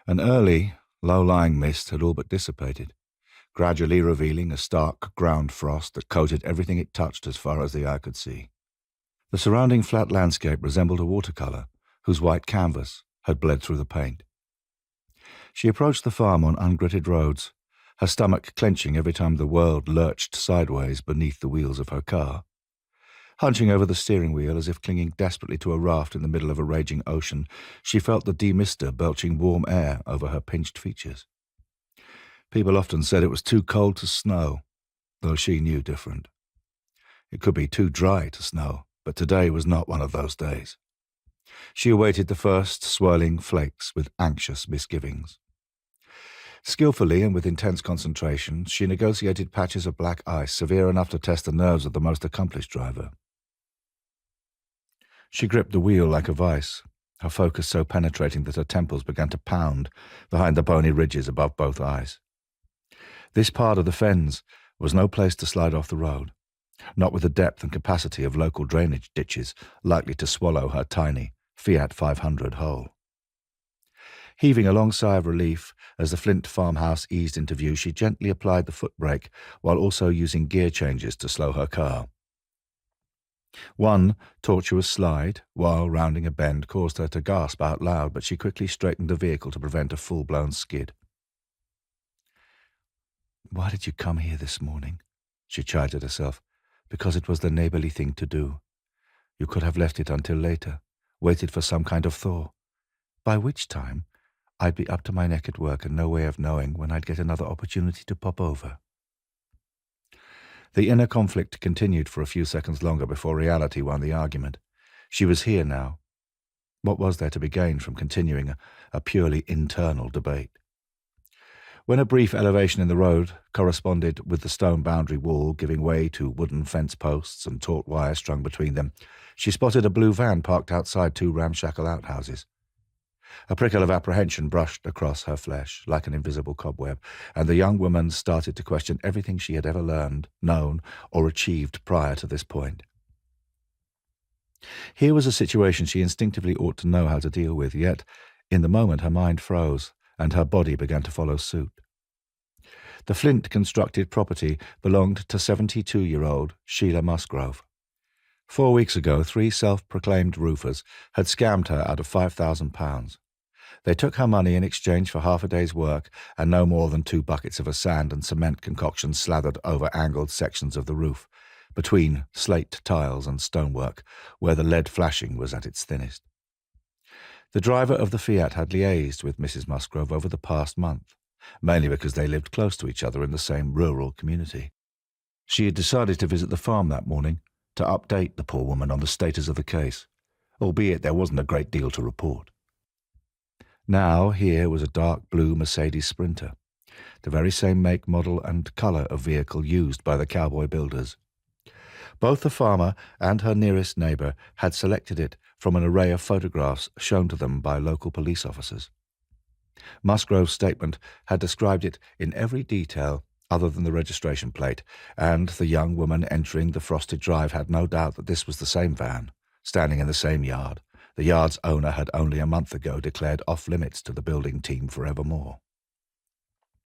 An early, low-lying mist had all but dissipated, gradually revealing a stark ground frost that coated everything it touched as far as the eye could see. The surrounding flat landscape resembled a watercolour whose white canvas had bled through the paint. She approached the farm on ungritted roads, her stomach clenching every time the world lurched sideways beneath the wheels of her car. Hunching over the steering wheel as if clinging desperately to a raft in the middle of a raging ocean, she felt the demister belching warm air over her pinched features. People often said it was too cold to snow, though she knew different. It could be too dry to snow, but today was not one of those days. She awaited the first swirling flakes with anxious misgivings. Skillfully and with intense concentration, she negotiated patches of black ice severe enough to test the nerves of the most accomplished driver. She gripped the wheel like a vice, her focus so penetrating that her temples began to pound behind the bony ridges above both eyes. This part of the fens was no place to slide off the road, not with the depth and capacity of local drainage ditches likely to swallow her tiny Fiat 500 whole. Heaving a long sigh of relief as the Flint farmhouse eased into view, she gently applied the foot brake while also using gear changes to slow her car. One tortuous slide, while rounding a bend, caused her to gasp out loud, but she quickly straightened the vehicle to prevent a full-blown skid. "Why did you come here this morning?" she chided herself. "Because it was the neighbourly thing to do. You could have left it until later, waited for some kind of thaw, by which time I'd be up to my neck at work and no way of knowing when I'd get another opportunity to pop over." The inner conflict continued for a few seconds longer before reality won the argument. She was here now. What was there to be gained from continuing a purely internal debate? When a brief elevation in the road corresponded with the stone boundary wall giving way to wooden fence posts and taut wire strung between them, she spotted a blue van parked outside two ramshackle outhouses. A prickle of apprehension brushed across her flesh like an invisible cobweb, and the young woman started to question everything she had ever learned, known, or achieved prior to this point. Here was a situation she instinctively ought to know how to deal with, yet in the moment her mind froze, and her body began to follow suit. The Flint-constructed property belonged to 72-year-old Sheila Musgrove. 4 weeks ago, 3 self-proclaimed roofers had scammed her out of £5,000. They took her money in exchange for half a day's work and no more than 2 buckets of a sand and cement concoction slathered over angled sections of the roof, between slate tiles and stonework, where the lead flashing was at its thinnest. The driver of the Fiat had liaised with Mrs. Musgrove over the past month, mainly because they lived close to each other in the same rural community. She had decided to visit the farm that morning to update the poor woman on the status of the case, albeit there wasn't a great deal to report. Now here was a dark blue Mercedes Sprinter, the very same make, model and colour of vehicle used by the cowboy builders. Both the farmer and her nearest neighbour had selected it from an array of photographs shown to them by local police officers. Musgrove's statement had described it in every detail other than the registration plate, and the young woman entering the frosted drive had no doubt that this was the same van, standing in the same yard. The yard's owner had only a month ago declared off-limits to the building team forevermore.